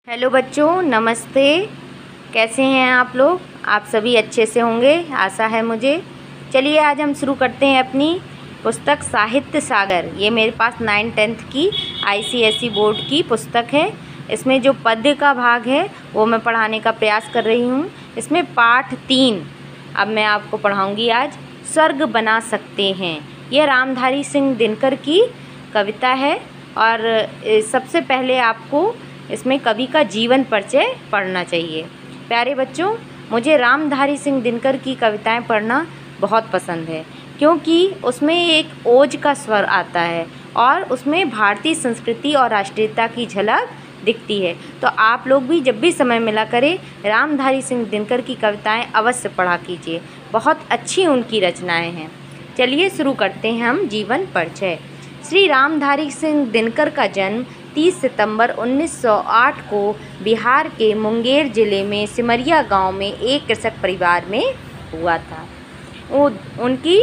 Hello बच्चों, नमस्ते। कैसे हैं आप लोग? आप सभी अच्छे से होंगे, आशा है मुझे। चलिए आज हम शुरू करते हैं अपनी पुस्तक साहित्य सागर। ये मेरे पास 9th-10th की ICSE बोर्ड की पुस्तक है। इसमें जो पद्य का भाग है वो मैं पढ़ाने का प्रयास कर रही हूँ। इसमें पाठ 3 अब मैं आपको पढ़ाऊँगी आज। स्वर्ग बना सकते हैं। यह रामधारी सिंह दिनकर की कविता है और सबसे पहले आपको इसमें कवि का जीवन परिचय पढ़ना चाहिए। प्यारे बच्चों, मुझे रामधारी सिंह दिनकर की कविताएं पढ़ना बहुत पसंद है, क्योंकि उसमें एक ओज का स्वर आता है और उसमें भारतीय संस्कृति और राष्ट्रीयता की झलक दिखती है। तो आप लोग भी जब भी समय मिला करें रामधारी सिंह दिनकर की कविताएं अवश्य पढ़ा कीजिए। बहुत अच्छी उनकी रचनाएं हैं। चलिए शुरू करते हैं हम जीवन परिचय। श्री रामधारी सिंह दिनकर का जन्म 30 सितंबर 1908 को बिहार के मुंगेर जिले में सिमरिया गांव में एक कृषक परिवार में हुआ था। उनकी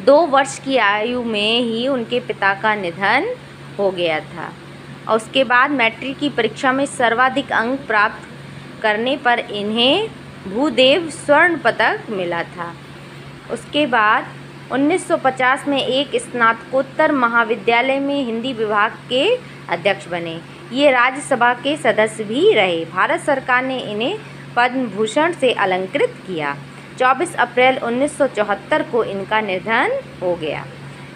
2 वर्ष की आयु में ही उनके पिता का निधन हो गया था और उसके बाद मैट्रिक की परीक्षा में सर्वाधिक अंक प्राप्त करने पर इन्हें भूदेव स्वर्ण पदक मिला था। उसके बाद 1950 में एक स्नातकोत्तर महाविद्यालय में हिंदी विभाग के अध्यक्ष बने। ये राज्यसभा के सदस्य भी रहे। भारत सरकार ने इन्हें पद्म भूषण से अलंकृत किया। 24 अप्रैल 1974 को इनका निधन हो गया।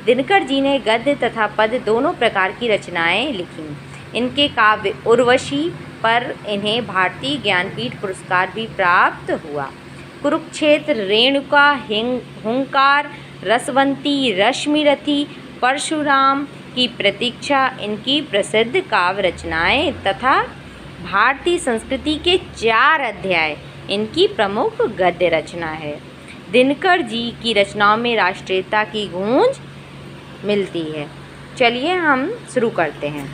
दिनकर जी ने गद्य तथा पद्य दोनों प्रकार की रचनाएं लिखीं। इनके काव्य उर्वशी पर इन्हें भारतीय ज्ञानपीठ पुरस्कार भी प्राप्त हुआ। कुरुक्षेत्र, रेणुका, हुंकार, रसवंती, रश्मिरथी, परशुराम की प्रतीक्षा इनकी प्रसिद्ध काव्य रचनाएं तथा भारतीय संस्कृति के 4 अध्याय इनकी प्रमुख गद्य रचना है। दिनकर जी की रचनाओं में राष्ट्रीयता की गूंज मिलती है। चलिए हम शुरू करते हैं।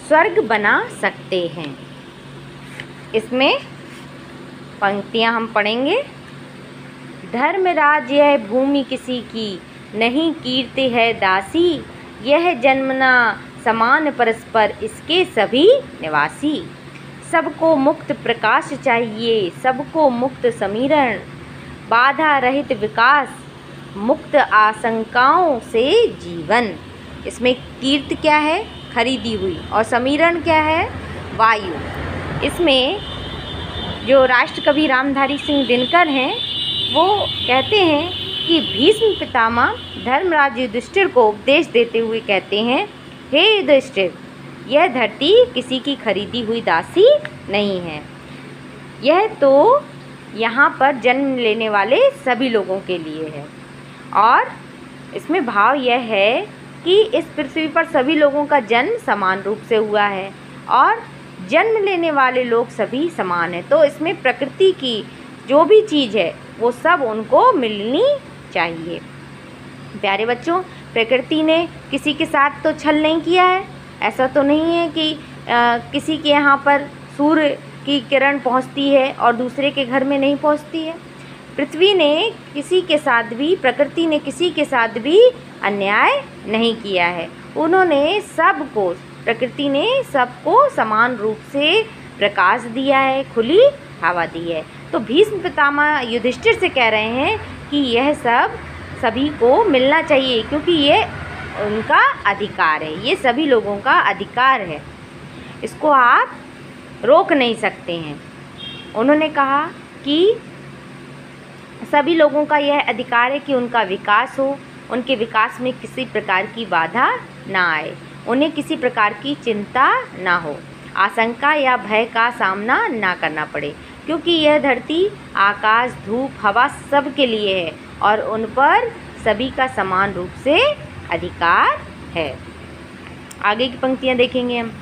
स्वर्ग बना सकते हैं। इसमें पंक्तियां हम पढ़ेंगे। धर्मराज यह भूमि किसी की, नहीं कीर्ति है दासी। यह जन्मना समान परस्पर, इसके सभी निवासी। सबको मुक्त प्रकाश चाहिए, सबको मुक्त समीरण। बाधा रहित विकास, मुक्त आशंकाओं से जीवन। इसमें कीर्ति क्या है? खरीदी हुई। और समीरण क्या है? वायु। इसमें जो राष्ट्रकवि रामधारी सिंह दिनकर हैं वो कहते हैं कि भीष्म पितामह धर्मराज युधिष्ठिर को उपदेश देते हुए कहते हैं, हे युधिष्ठिर, यह धरती किसी की खरीदी हुई दासी नहीं है। यह तो यहाँ पर जन्म लेने वाले सभी लोगों के लिए है। और इसमें भाव यह है कि इस पृथ्वी पर सभी लोगों का जन्म समान रूप से हुआ है और जन्म लेने वाले लोग सभी समान हैं। तो इसमें प्रकृति की जो भी चीज़ है वो सब उनको मिलनी चाहिए। प्यारे बच्चों, प्रकृति ने किसी के साथ तो छल नहीं किया है। ऐसा तो नहीं है कि किसी के यहाँ पर सूर्य की किरण पहुँचती है और दूसरे के घर में नहीं पहुँचती है। पृथ्वी ने किसी के साथ भी, प्रकृति ने किसी के साथ भी अन्याय नहीं किया है। उन्होंने सबको, प्रकृति ने सबको समान रूप से प्रकाश दिया है, खुली हवा दी है। तो भीष्म पितामह युधिष्ठिर से कह रहे हैं कि यह सब सभी को मिलना चाहिए, क्योंकि ये उनका अधिकार है, ये सभी लोगों का अधिकार है, इसको आप रोक नहीं सकते हैं। उन्होंने कहा कि सभी लोगों का यह अधिकार है कि उनका विकास हो, उनके विकास में किसी प्रकार की बाधा ना आए, उन्हें किसी प्रकार की चिंता ना हो, आशंका या भय का सामना ना करना पड़े, क्योंकि यह धरती, आकाश, धूप, हवा सब के लिए है और उन पर सभी का समान रूप से अधिकार है। आगे की पंक्तियाँ देखेंगे हम।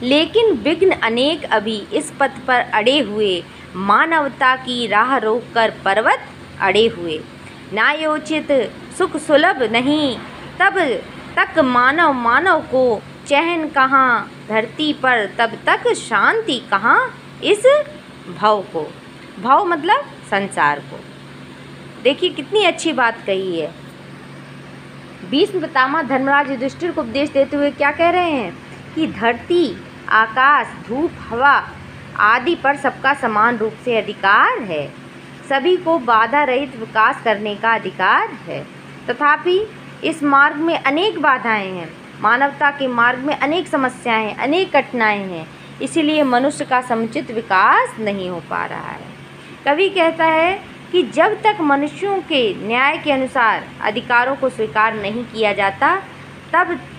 लेकिन विघ्न अनेक अभी इस पथ पर अड़े हुए, मानवता की राह रोक कर पर्वत अड़े हुए। न्यायोचित सुख सुलभ नहीं, तब तक मानव को चैन कहाँ, धरती पर तब तक शांति कहाँ, इस भव को, भव मतलब संसार को। देखिए कितनी अच्छी बात कही है। भीष्म पितामह धर्मराज युधिष्ठिर को उपदेश देते हुए क्या कह रहे हैं कि धरती, आकाश, धूप, हवा आदि पर सबका समान रूप से अधिकार है। सभी को बाधा रहित विकास करने का अधिकार है। तथापि इस मार्ग में अनेक बाधाएं हैं। मानवता के मार्ग में अनेक समस्याएं हैं, अनेक कठिनाइयां हैं। इसीलिए मनुष्य का समुचित विकास नहीं हो पा रहा है। कवि कहता है कि जब तक मनुष्यों के न्याय के अनुसार अधिकारों को स्वीकार नहीं किया जाता,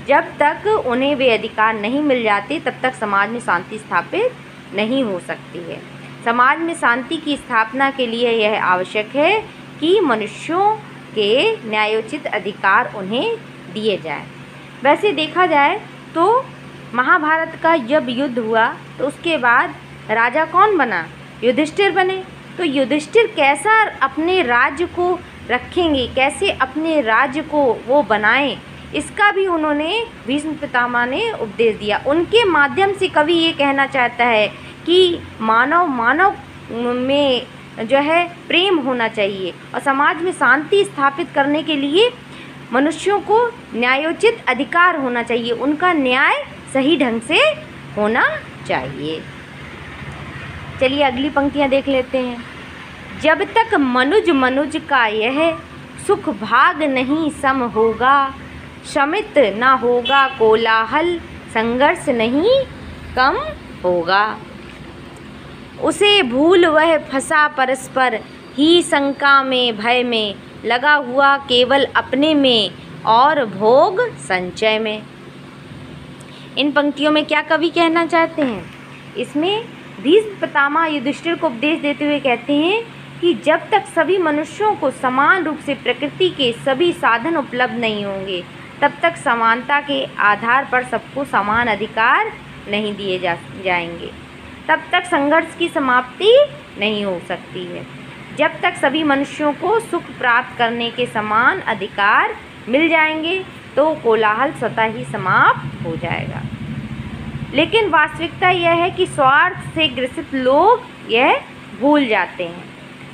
जब तक उन्हें वे अधिकार नहीं मिल जाते, तब तक समाज में शांति स्थापित नहीं हो सकती है। समाज में शांति की स्थापना के लिए यह आवश्यक है कि मनुष्यों के न्यायोचित अधिकार उन्हें दिए जाए। वैसे देखा जाए तो महाभारत का जब युद्ध हुआ तो उसके बाद राजा कौन बना? युधिष्ठिर बने। तो युधिष्ठिर कैसा अपने राज्य को रखेंगे, कैसे अपने राज्य को वो बनाएं, इसका भी उन्होंने भीष्म पितामह ने उपदेश दिया। उनके माध्यम से कवि ये कहना चाहता है कि मानव में जो है प्रेम होना चाहिए और समाज में शांति स्थापित करने के लिए मनुष्यों को न्यायोचित अधिकार होना चाहिए। उनका न्याय सही ढंग से होना चाहिए। चलिए अगली पंक्तियाँ देख लेते हैं। जब तक मनुज का यह सुख भाग नहीं सम होगा, शमित न होगा कोलाहल, संघर्ष नहीं कम होगा। उसे भूल वह फंसा परस्पर ही शंका में भय में, लगा हुआ केवल अपने में और भोग संचय में। इन पंक्तियों में क्या कवि कहना चाहते हैं? इसमें भीष्म पितामह युधिष्ठिर को उपदेश देते हुए कहते हैं कि जब तक सभी मनुष्यों को समान रूप से प्रकृति के सभी साधन उपलब्ध नहीं होंगे, तब तक समानता के आधार पर सबको समान अधिकार नहीं दिए जाएंगे। तब तक संघर्ष की समाप्ति नहीं हो सकती है। जब तक सभी मनुष्यों को सुख प्राप्त करने के समान अधिकार मिल जाएंगे तो कोलाहल स्वतः ही समाप्त हो जाएगा। लेकिन वास्तविकता यह है कि स्वार्थ से ग्रसित लोग यह भूल जाते हैं।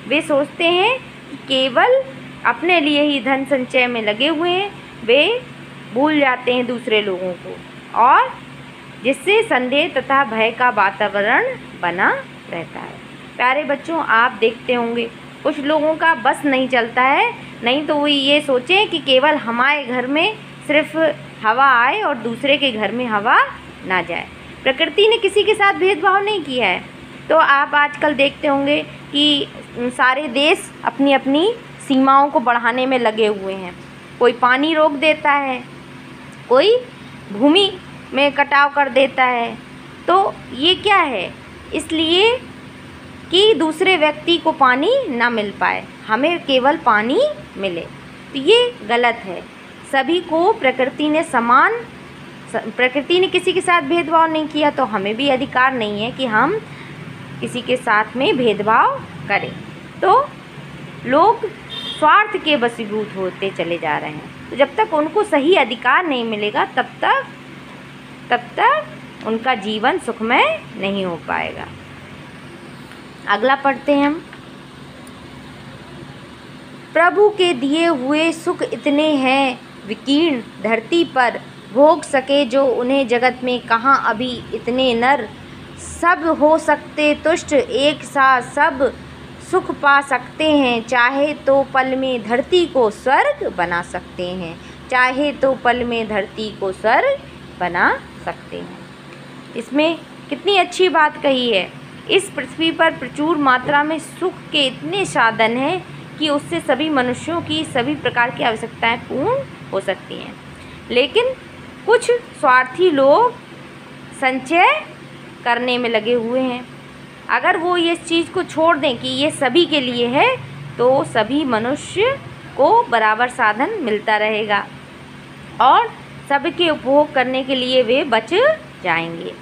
वे सोचते हैं कि केवल अपने लिए ही धन संचय में लगे हुए हैं। वे भूल जाते हैं दूसरे लोगों को, और जिससे संदेह तथा भय का वातावरण बना रहता है। प्यारे बच्चों, आप देखते होंगे कुछ लोगों का बस नहीं चलता है, नहीं तो वो ये सोचें कि केवल हमारे घर में सिर्फ हवा आए और दूसरे के घर में हवा ना जाए। प्रकृति ने किसी के साथ भेदभाव नहीं किया है। तो आप आजकल देखते होंगे कि सारे देश अपनी अपनी सीमाओं को बढ़ाने में लगे हुए हैं। कोई पानी रोक देता है, कोई भूमि में कटाव कर देता है। तो ये क्या है? इसलिए कि दूसरे व्यक्ति को पानी ना मिल पाए, हमें केवल पानी मिले। तो ये गलत है। सभी को प्रकृति ने किसी के साथ भेदभाव नहीं किया, तो हमें भी अधिकार नहीं है कि हम किसी के साथ में भेदभाव करें। तो लोग स्वार्थ के वशीभूत होते चले जा रहे हैं। तो जब तक उनको सही अधिकार नहीं मिलेगा, तब तक उनका जीवन सुखमय नहीं हो पाएगा। अगला पढ़ते हैं हम। प्रभु के दिए हुए सुख इतने हैं विकीर्ण धरती पर, भोग सके जो उन्हें जगत में कहाँ अभी इतने नर। सब हो सकते तुष्ट एक साथ, सब सुख पा सकते हैं, चाहे तो पल में धरती को स्वर्ग बना सकते हैं, चाहे तो पल में धरती को स्वर्ग बना सकते हैं। इसमें कितनी अच्छी बात कही है। इस पृथ्वी पर प्रचुर मात्रा में सुख के इतने साधन हैं कि उससे सभी मनुष्यों की सभी प्रकार की आवश्यकताएं पूर्ण हो सकती हैं। लेकिन कुछ स्वार्थी लोग संचय करने में लगे हुए हैं। अगर वो ये चीज़ को छोड़ दें कि ये सभी के लिए है, तो सभी मनुष्य को बराबर साधन मिलता रहेगा और सबके उपभोग करने के लिए वे बच जाएंगे।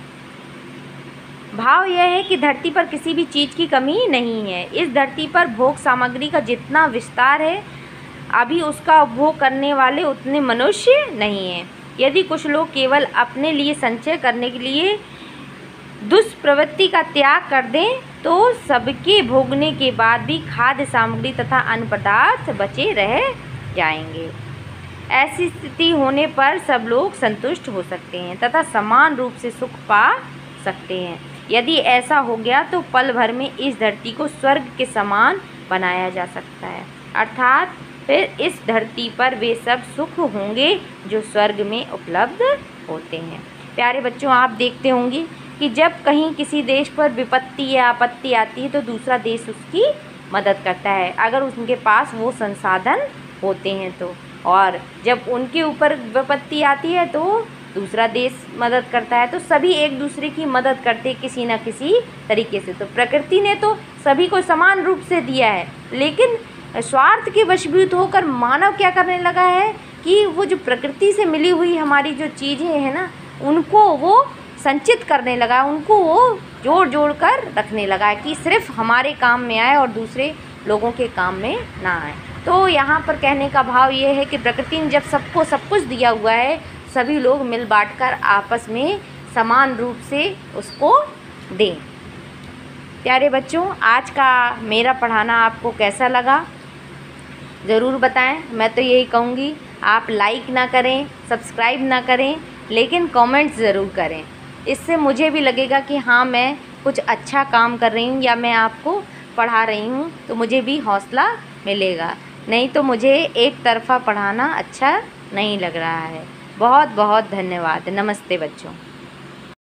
भाव यह है कि धरती पर किसी भी चीज़ की कमी नहीं है। इस धरती पर भोग सामग्री का जितना विस्तार है, अभी उसका उपभोग करने वाले उतने मनुष्य नहीं हैं। यदि कुछ लोग केवल अपने लिए संचय करने के लिए दुष्प्रवृत्ति का त्याग कर दें, तो सबके भोगने के बाद भी खाद्य सामग्री तथा अन्न पदार्थ बचे रह जाएंगे। ऐसी स्थिति होने पर सब लोग संतुष्ट हो सकते हैं तथा समान रूप से सुख पा सकते हैं। यदि ऐसा हो गया तो पल भर में इस धरती को स्वर्ग के समान बनाया जा सकता है, अर्थात फिर इस धरती पर वे सब सुख होंगे जो स्वर्ग में उपलब्ध होते हैं। प्यारे बच्चों, आप देखते होंगे कि जब कहीं किसी देश पर विपत्ति या आपत्ति आती है तो दूसरा देश उसकी मदद करता है, अगर उनके पास वो संसाधन होते हैं तो। और जब उनके ऊपर विपत्ति आती है तो दूसरा देश मदद करता है। तो सभी एक दूसरे की मदद करते किसी न किसी तरीके से। तो प्रकृति ने तो सभी को समान रूप से दिया है, लेकिन स्वार्थ के वशीभूत होकर मानव क्या करने लगा है कि वो जो प्रकृति से मिली हुई हमारी जो चीज़ें हैं ना, उनको वो संचित करने लगा है, उनको वो जोड़ जोड़ कर रखने लगा है कि सिर्फ हमारे काम में आए और दूसरे लोगों के काम में ना आए। तो यहाँ पर कहने का भाव ये है कि प्रकृति ने जब सबको सब कुछ दिया हुआ है, सभी लोग मिल बांट कर आपस में समान रूप से उसको दें। प्यारे बच्चों, आज का मेरा पढ़ाना आपको कैसा लगा ज़रूर बताएं। मैं तो यही कहूँगी, आप लाइक ना करें, सब्सक्राइब ना करें, लेकिन कमेंट्स ज़रूर करें। इससे मुझे भी लगेगा कि हाँ, मैं कुछ अच्छा काम कर रही हूँ या मैं आपको पढ़ा रही हूँ, तो मुझे भी हौसला मिलेगा। नहीं तो मुझे एक तरफ़ा पढ़ाना अच्छा नहीं लग रहा है। बहुत बहुत धन्यवाद। नमस्ते बच्चों।